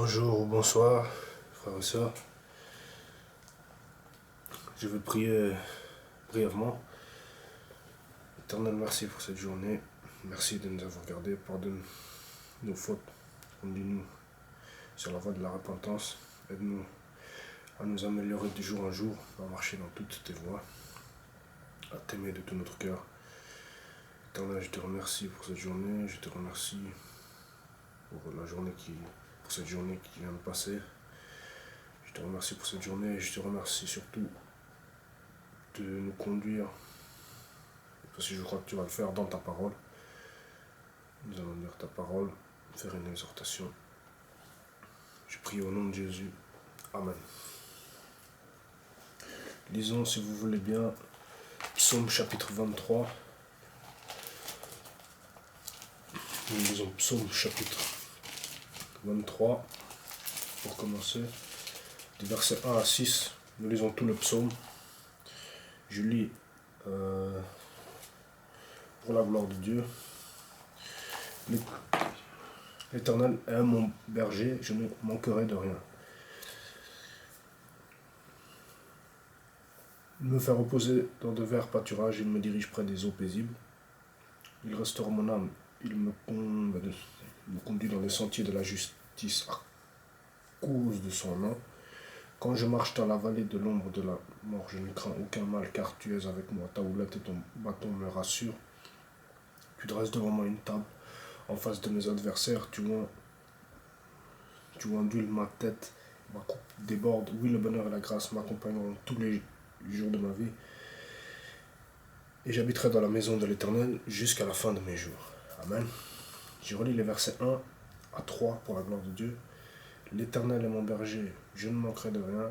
Bonjour ou bonsoir, frères et sœurs. Je veux prier brièvement. Éternel, merci pour cette journée. Merci de nous avoir gardés. Pardonne nos fautes. Conduis-nous sur la voie de la repentance. Aide-nous à nous améliorer de jour en jour, à marcher dans toutes tes voies, à t'aimer de tout notre cœur. Éternel, je te remercie pour cette journée. Je te remercie pour cette journée qui vient de passer. Je te remercie pour cette journée et je te remercie surtout de nous conduire, parce que je crois que tu vas le faire dans ta parole. Nous allons lire ta parole, faire une exhortation. Je prie au nom de Jésus. Amen. Lisons, si vous voulez bien, Psaume chapitre 23. Nous lisons Psaume chapitre 23, pour commencer, du verset 1 à 6. Nous lisons tout le psaume. Je lis pour la gloire de Dieu. L'Éternel est mon berger, je ne manquerai de rien. Il me fait reposer dans de verts pâturages, il me dirige près des eaux paisibles. Il restaure mon âme, il me conduit dans les sentiers de la justice à cause de son nom. Quand je marche dans la vallée de l'ombre de la mort, je ne crains aucun mal, car tu es avec moi. Ta houlette et ton bâton me rassurent. Tu dresses devant moi une table en face de mes adversaires. Tu ondules ma tête, ma coupe déborde. Oui, le bonheur et la grâce m'accompagneront tous les jours de ma vie. Et j'habiterai dans la maison de l'Éternel jusqu'à la fin de mes jours. Amen. Je relis les versets 1 à 3 pour la gloire de Dieu. L'Éternel est mon berger, je ne manquerai de rien.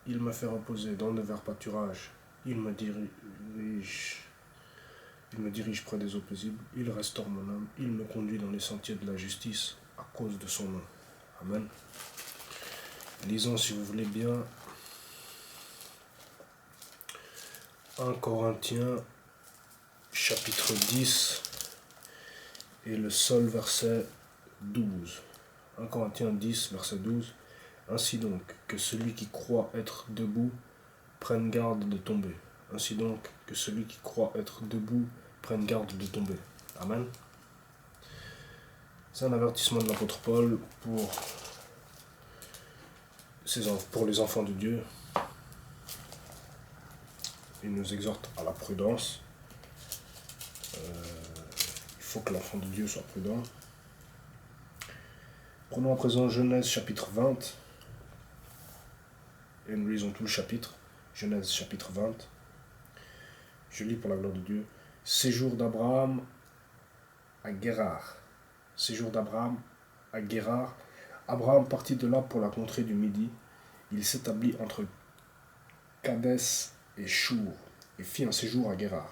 Il me fait reposer dans de verts pâturages. Il me dirige près des eaux paisibles. Il restaure mon âme. Il me conduit dans les sentiers de la justice à cause de son nom. Amen. Lisons, si vous voulez bien, 1 Corinthiens chapitre 10 et le seul verset 12. 1 Corinthiens 10, verset 12. Ainsi donc, que celui qui croit être debout prenne garde de tomber. Ainsi donc, que celui qui croit être debout prenne garde de tomber. Amen. C'est un avertissement de l'apôtre Paul pour les enfants de Dieu. Il nous exhorte à la prudence. Il faut que l'enfant de Dieu soit prudent. Prenons à présent Genèse chapitre 20. Et nous lisons tout le chapitre. Genèse chapitre 20. Je lis pour la gloire de Dieu. Séjour d'Abraham à Guérar. Séjour d'Abraham à Guérar. Abraham partit de là pour la contrée du Midi. Il s'établit entre Kadès et Chour et fit un séjour à Guérar.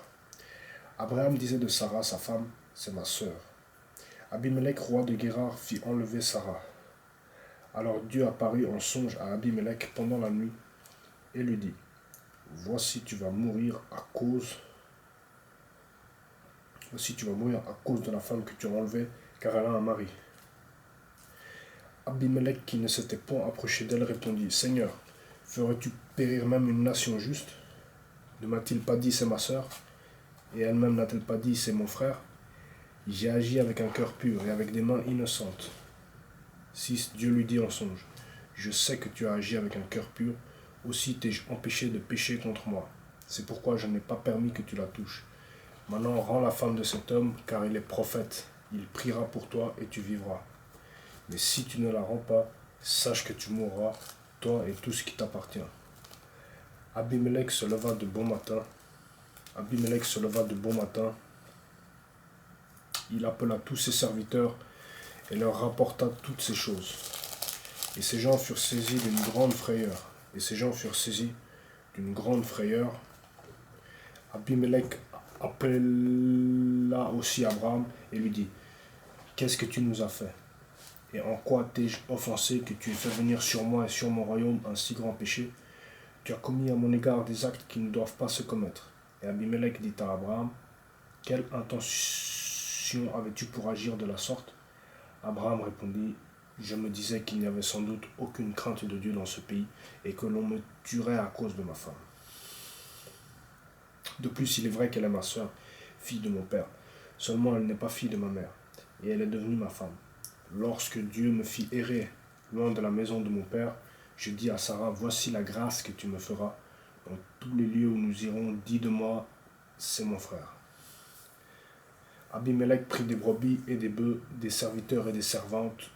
Abraham disait de Sarah, sa femme, c'est ma sœur. Abimelech, roi de Guérar, fit enlever Sarah. Alors Dieu apparut en songe à Abimelech pendant la nuit et lui dit, voici tu vas mourir à cause de la femme que tu as enlevée, car elle a un mari. Abimelech, qui ne s'était point approché d'elle, répondit, Seigneur, ferais-tu périr même une nation juste? Ne m'a-t-il pas dit c'est ma sœur? Et elle-même n'a-t-elle pas dit c'est mon frère? J'ai agi avec un cœur pur et avec des mains innocentes. 6. Dieu lui dit en songe, je sais que tu as agi avec un cœur pur, aussi t'ai-je empêché de pécher contre moi. C'est pourquoi je n'ai pas permis que tu la touches. Maintenant, rends la femme de cet homme, car il est prophète. Il priera pour toi et tu vivras. Mais si tu ne la rends pas, sache que tu mourras, toi et tout ce qui t'appartient. Abimelech se leva de bon matin. Il appela tous ses serviteurs et leur rapporta toutes ces choses. Et ces gens furent saisis d'une grande frayeur. Abimelech appela aussi Abraham et lui dit, qu'est-ce que tu nous as fait? Et en quoi t'ai-je offensé que tu aies fait venir sur moi et sur mon royaume un si grand péché? Tu as commis à mon égard des actes qui ne doivent pas se commettre. Et Abimelech dit à Abraham, quelle intention avais-tu pour agir de la sorte? Abraham répondit, je me disais qu'il n'y avait sans doute aucune crainte de Dieu dans ce pays et que l'on me tuerait à cause de ma femme. De plus, il est vrai qu'elle est ma sœur, fille de mon père. Seulement, elle n'est pas fille de ma mère, et elle est devenue ma femme. Lorsque Dieu me fit errer loin de la maison de mon père, je dis à Sarah, voici la grâce que tu me feras. Dans tous les lieux où nous irons, dis de moi, c'est mon frère. Abimelech prit des brebis et des bœufs, des serviteurs et des servantes,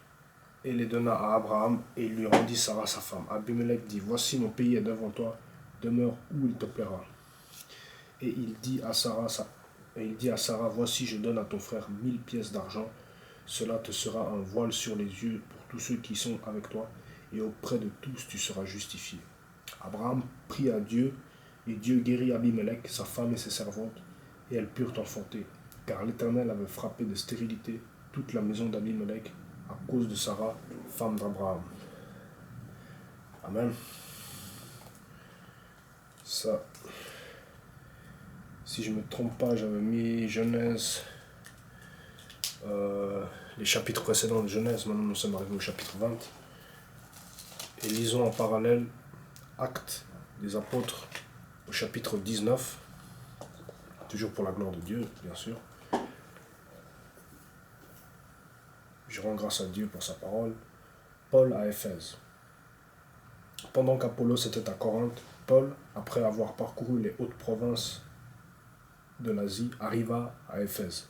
et les donna à Abraham, et il lui rendit Sarah sa femme. Abimelech dit, voici mon pays est devant toi, demeure où il te plaira. Et il dit à Sarah, voici je donne à ton frère 1000 pièces d'argent, cela te sera un voile sur les yeux pour tous ceux qui sont avec toi, et auprès de tous tu seras justifié. Abraham prie à Dieu, et Dieu guérit Abimelech, sa femme et ses servantes, et elles purent enfanter, car l'Éternel avait frappé de stérilité toute la maison d'Abimelech à cause de Sarah, femme d'Abraham. Amen. Ça, si je ne me trompe pas, j'avais mis Genèse, les chapitres précédents de Genèse, maintenant nous sommes arrivés au chapitre 20. Et lisons en parallèle Actes des apôtres au chapitre 19, toujours pour la gloire de Dieu, bien sûr. Je rends grâce à Dieu pour sa parole. Paul à Éphèse. Pendant qu'Apollos était à Corinthe, Paul, après avoir parcouru les hautes provinces de l'Asie, arriva à Éphèse.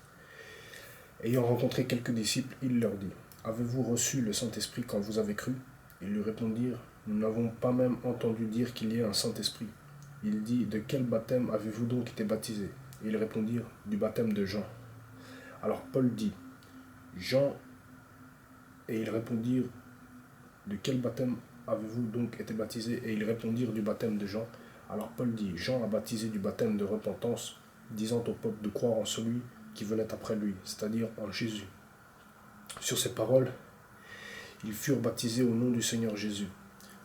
Ayant rencontré quelques disciples, il leur dit, « Avez-vous reçu le Saint-Esprit quand vous avez cru ?» Ils lui répondirent, « Nous n'avons pas même entendu dire qu'il y ait un Saint-Esprit. » Il dit, « De quel baptême avez-vous donc été baptisés ?» Et ils répondirent, « Du baptême de Jean. » Alors Paul dit, « Jean. » Et ils répondirent, « De quel baptême avez-vous donc été baptisés ?» Et ils répondirent, « Du baptême de Jean. » Alors Paul dit, « Jean a baptisé du baptême de repentance, disant au peuple de croire en celui qui venait après lui, c'est-à-dire en Jésus. » Sur ces paroles, ils furent baptisés au nom du Seigneur Jésus.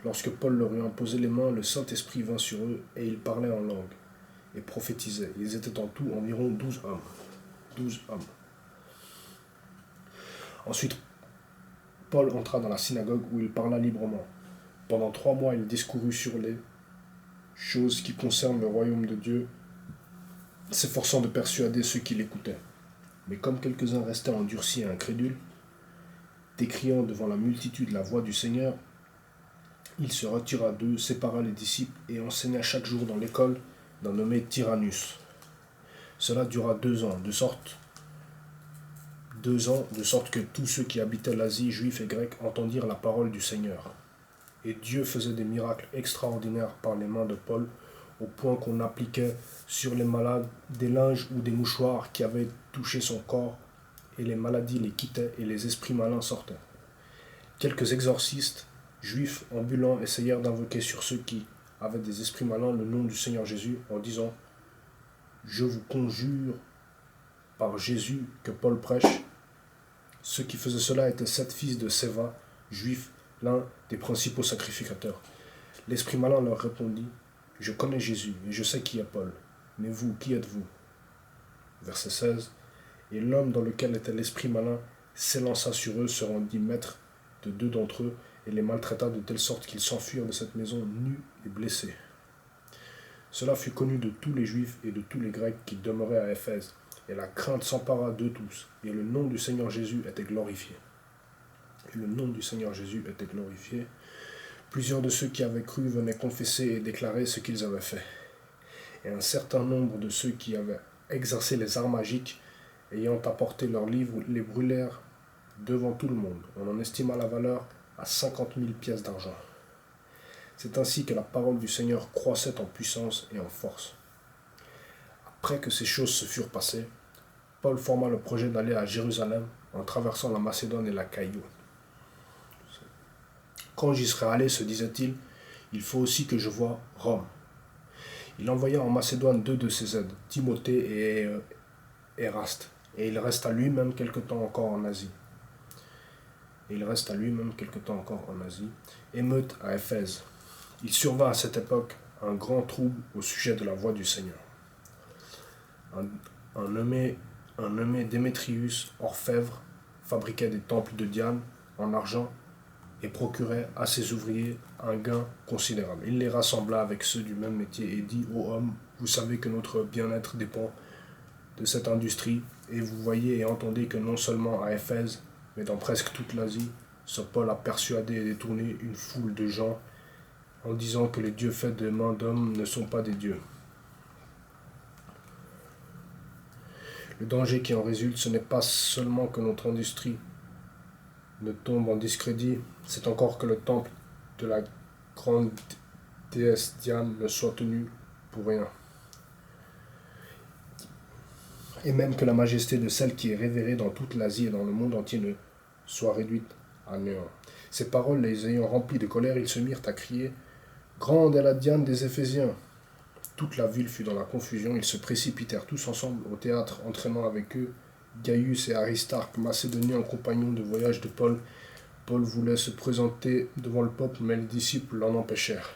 Lorsque Paul leur eut imposé les mains, le Saint-Esprit vint sur eux, et ils parlaient en langue, et prophétisaient. Ils étaient en tout environ 12 hommes. 12 hommes. Ensuite, Paul entra dans la synagogue où il parla librement. Pendant 3 mois, il discourut sur les choses qui concernent le royaume de Dieu, s'efforçant de persuader ceux qui l'écoutaient. Mais comme quelques-uns restaient endurcis et incrédules, décriant devant la multitude la voix du Seigneur, il se retira d'eux, sépara les disciples et enseigna chaque jour dans l'école d'un nommé Tyrannus. Cela dura 2 ans, de sorte que tous ceux qui habitaient l'Asie, juifs et grecs, entendirent la parole du Seigneur. Et Dieu faisait des miracles extraordinaires par les mains de Paul, au point qu'on appliquait sur les malades des linges ou des mouchoirs qui avaient touché son corps, et les maladies les quittaient et les esprits malins sortaient. Quelques exorcistes, juifs ambulants, essayèrent d'invoquer sur ceux qui avaient des esprits malins le nom du Seigneur Jésus, en disant « Je vous conjure par Jésus que Paul prêche. » Ceux qui faisaient cela étaient 7 fils de Séva, juifs, l'un des principaux sacrificateurs. L'esprit malin leur répondit, « Je connais Jésus, et je sais qui est Paul. Mais vous, qui êtes-vous » Verset 16. Et l'homme dans lequel était l'esprit malin s'élança sur eux, se rendit maître de 2 d'entre eux, et les maltraita de telle sorte qu'ils s'enfuirent de cette maison nus et blessés. Cela fut connu de tous les Juifs et de tous les Grecs qui demeuraient à Éphèse, et la crainte s'empara d'eux tous, et le nom du Seigneur Jésus était glorifié. Plusieurs de ceux qui avaient cru venaient confesser et déclarer ce qu'ils avaient fait. Et un certain nombre de ceux qui avaient exercé les arts magiques, ayant apporté leurs livres, les brûlèrent devant tout le monde. On en estima la valeur à 50 000 pièces d'argent. C'est ainsi que la parole du Seigneur croissait en puissance et en force. Après que ces choses se furent passées, Paul forma le projet d'aller à Jérusalem en traversant la Macédoine et la Caïo. Quand j'y serai allé, se disait-il, il faut aussi que je voie Rome. Il envoya en Macédoine 2 de ses aides, Timothée et Eraste, et il resta lui-même quelque temps encore en Asie. Émeute à Éphèse. Il survint à cette époque un grand trouble au sujet de la voix du Seigneur. Un nommé Démétrius, orfèvre, fabriquait des temples de Diane en argent et procurait à ses ouvriers un gain considérable. Il les rassembla avec ceux du même métier et dit aux hommes, vous savez que notre bien-être dépend de cette industrie, et vous voyez et entendez que non seulement à Éphèse, mais dans presque toute l'Asie, ce Paul a persuadé et détourné une foule de gens en disant que les dieux faits de mains d'hommes ne sont pas des dieux. Le danger qui en résulte, ce n'est pas seulement que notre industrie ne tombe en discrédit, c'est encore que le temple de la grande déesse Diane ne soit tenu pour rien. Et même que la majesté de celle qui est révérée dans toute l'Asie et dans le monde entier ne soit réduite à néant. Ces paroles les ayant remplis de colère, ils se mirent à crier « Grande est la Diane des Éphésiens !» Toute la ville fut dans la confusion, ils se précipitèrent tous ensemble au théâtre, entraînant avec eux Gaius et Aristarque, macédoniens compagnons de voyage de Paul. Paul voulait se présenter devant le peuple, mais les disciples l'en empêchèrent.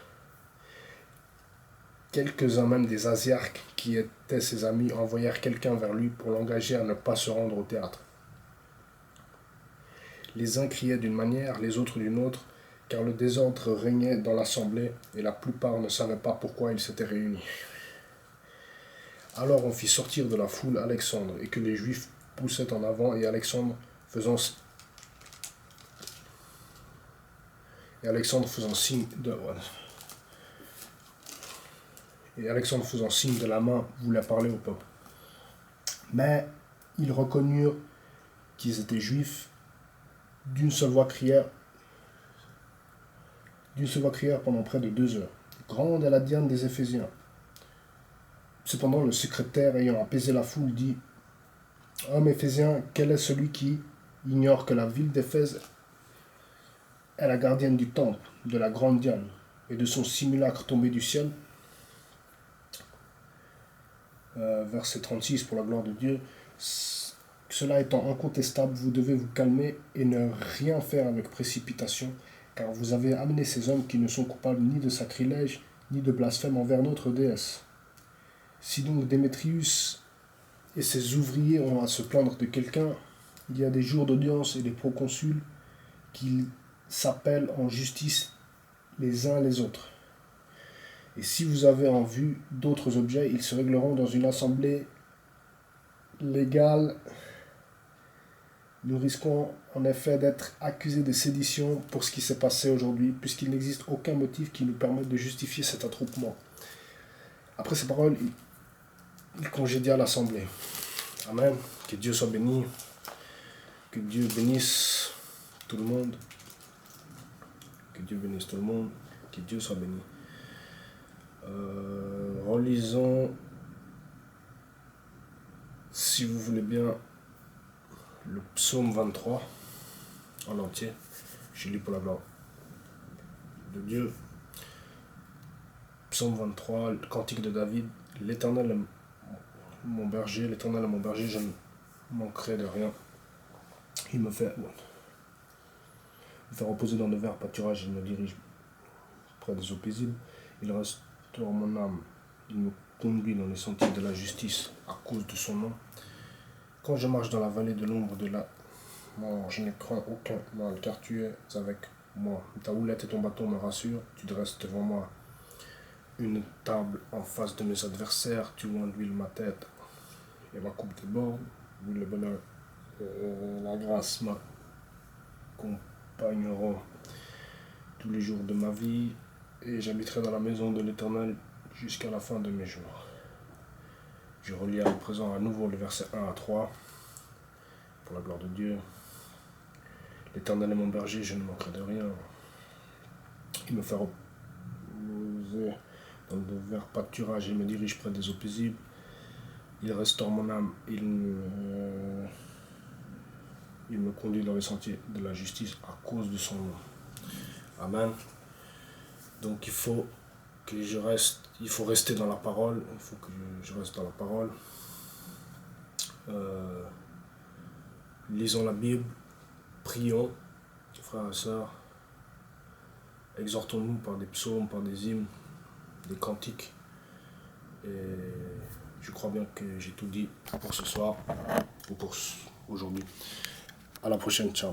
Quelques-uns même des Asiarques, qui étaient ses amis, envoyèrent quelqu'un vers lui pour l'engager à ne pas se rendre au théâtre. Les uns criaient d'une manière, les autres d'une autre, car le désordre régnait dans l'assemblée et la plupart ne savaient pas pourquoi ils s'étaient réunis. Alors on fit sortir de la foule Alexandre, et que les Juifs poussaient en avant, et Alexandre faisant signe de la main voulait parler au peuple. Mais ils reconnurent qu'ils étaient Juifs, d'une seule voix crièrent pendant près de 2 heures. Grande est la Diane des Éphésiens. Cependant, le secrétaire, ayant apaisé la foule, dit « Homme Éphésiens, quel est celui qui ignore que la ville d'Éphèse est la gardienne du temple de la grande Diane et de son simulacre tombé du ciel ?» Verset 36, pour la gloire de Dieu. Cela étant incontestable, vous devez vous calmer et ne rien faire avec précipitation, car vous avez amené ces hommes qui ne sont coupables ni de sacrilège, ni de blasphème envers notre déesse. Si donc Démétrius et ses ouvriers ont à se plaindre de quelqu'un, il y a des jours d'audience et des proconsuls qui s'appellent en justice les uns les autres. Et si vous avez en vue d'autres objets, ils se régleront dans une assemblée légale. Nous risquons en effet d'être accusés de sédition pour ce qui s'est passé aujourd'hui, puisqu'il n'existe aucun motif qui nous permette de justifier cet attroupement. Après ces paroles, il congédia l'assemblée. Amen. Que Dieu soit béni. Que Dieu bénisse tout le monde. Que Dieu bénisse tout le monde. Que Dieu soit béni. Relisons, si vous voulez bien, le psaume 23 en entier. Je lis pour la gloire de Dieu. Psaume 23, le cantique de David. L'Éternel est mon berger, je ne manquerai de rien. Il me fait reposer dans de verts pâturages, il me dirige près des eaux paisibles. Il restaure mon âme, il me conduit dans les sentiers de la justice à cause de son nom. Quand je marche dans la vallée de l'ombre de la mort, je ne crains aucun mal, car tu es avec moi. Ta houlette et ton bâton me rassurent, tu dresses devant moi une table en face de mes adversaires, tu enduiles ma tête et ma coupe déborde. Oui, le bonheur et la grâce m'accompagneront tous les jours de ma vie, et j'habiterai dans la maison de l'Éternel jusqu'à la fin de mes jours. Je relis à présent à nouveau le verset 1 à 3, pour la gloire de Dieu. L'Éternel est mon berger, je ne manquerai de rien. Il me fait reposer dans de verts pâturages, il me dirige près des eaux paisibles. Il restaure mon âme, il me conduit dans les sentiers de la justice à cause de son nom. Amen. Donc il faut rester dans la parole, il faut que je reste dans la parole. Lisons la Bible, prions, frères et sœurs, exhortons-nous par des psaumes, par des hymnes, des cantiques. Et je crois bien que j'ai tout dit pour ce soir ou pour aujourd'hui. À la prochaine, ciao.